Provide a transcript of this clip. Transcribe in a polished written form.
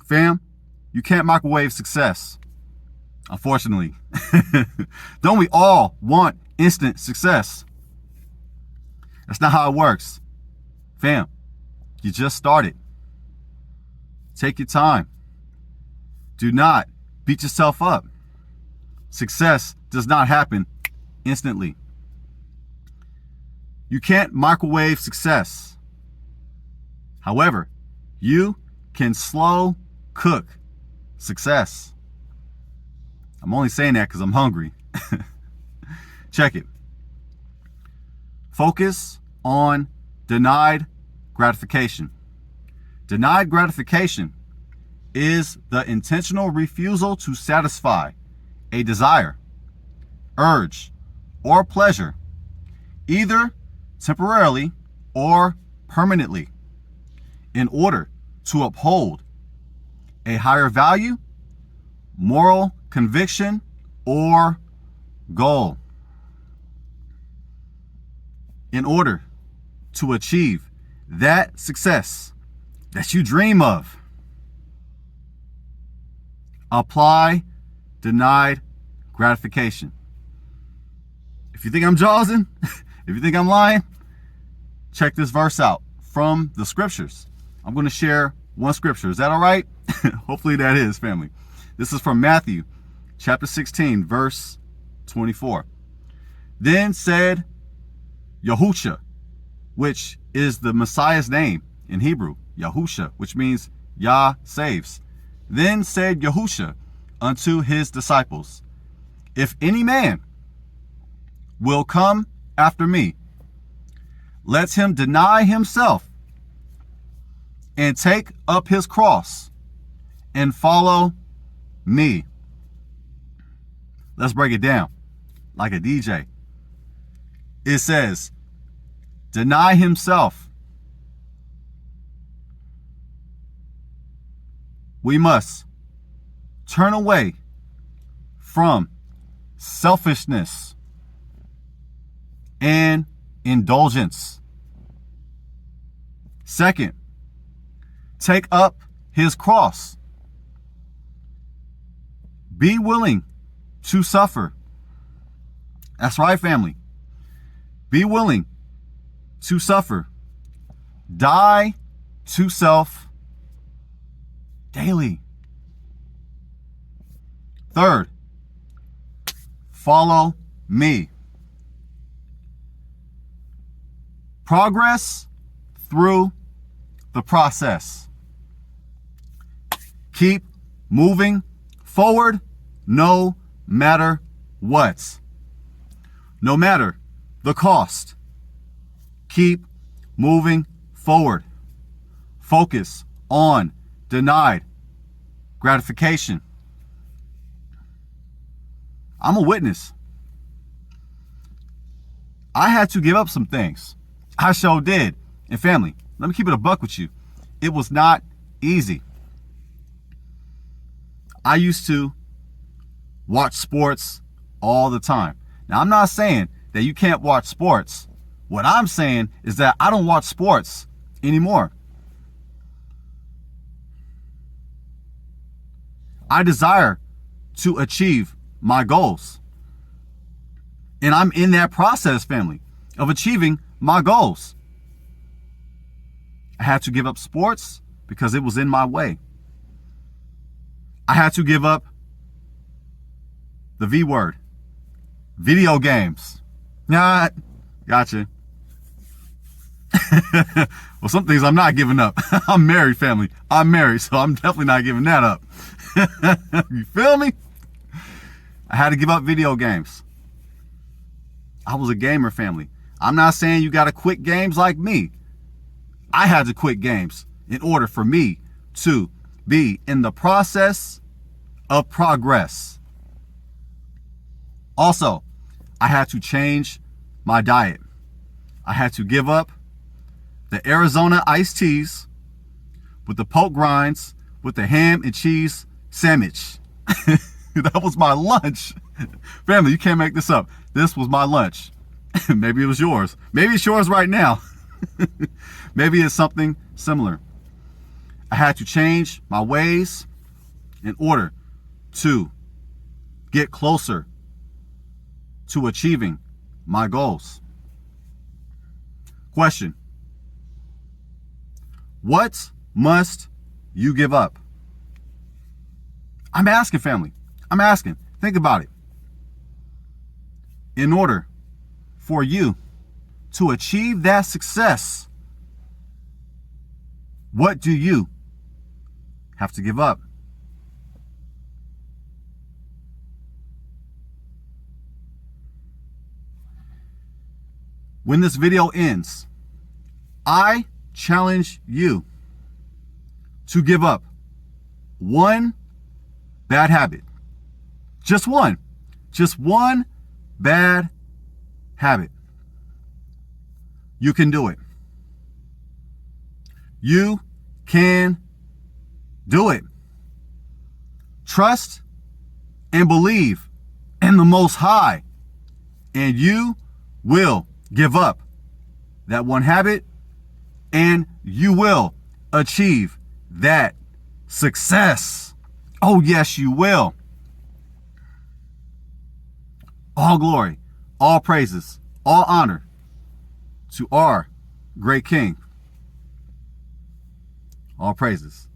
Fam, you can't microwave success, unfortunately. Don't we all want instant success? That's not how it works. Fam, you just started. Take your time. Do not beat yourself up. Success does not happen instantly. You can't microwave success. However, you can slow cook success. I'm only saying that because I'm hungry. Check it. Focus on denied gratification. Denied gratification is the intentional refusal to satisfy a desire, urge, or pleasure, either temporarily or permanently, in order to uphold a higher value, moral conviction, or goal. In order to achieve that success that you dream of, apply denied gratification. If you think I'm jawsing, if you think I'm lying, check this verse out from the scriptures. I'm going to share one scripture. Is that all right? Hopefully that is, family. This is from Matthew chapter 16, verse 24. Then said Yahusha, which is the Messiah's name in Hebrew, Yahusha, which means Yah saves. Then said Yahusha unto his disciples, if any man will come after me, let him deny himself and take up his cross and follow me. Let's break it down like a DJ. It says, deny himself. We must turn away from selfishness and indulgence. Second, take up his cross. Be willing to suffer. That's right, family. Be willing to suffer. Die to self daily. Third, follow me. Progress through the process. Keep moving forward no matter what. No matter the cost. Keep moving forward. Focus on denied gratification. I'm a witness. I had to give up some things. I sure did. And family, let me keep it a buck with you. It was not easy. I used to watch sports all the time. Now, I'm not saying that you can't watch sports. What I'm saying is that I don't watch sports anymore. I desire to achieve my goals. And I'm in that process, family, of achieving my goals. I had to give up sports because it was in my way. I had to give up the V word, video games. Nah, gotcha. Well, some things I'm not giving up. I'm married, family. I'm married, so I'm definitely not giving that up. You feel me? I had to give up video games. I was a gamer, family. I'm not saying you got to quit games like me. I had to quit games in order for me to be in the process of progress. Also, I had to change my diet. I had to give up the Arizona iced teas with the pork grinds with the ham and cheese sandwich. That was my lunch. Family, you can't make this up. This was my lunch. Maybe it was yours. Maybe it's yours right now. Maybe it's something similar. I had to change my ways in order to get closer to achieving my goals. Question: what must you give up? I'm asking, family. I'm asking. Think about it. In order for you to achieve that success, what do you have to give up? When this video ends, I challenge you to give up one bad habit. Just one bad habit. You can do it. You can do it. Trust and believe in the Most High, and you will give up that one habit, and you will achieve that success. Oh, yes, you will. All glory, all praises, all honor to our great King. All praises.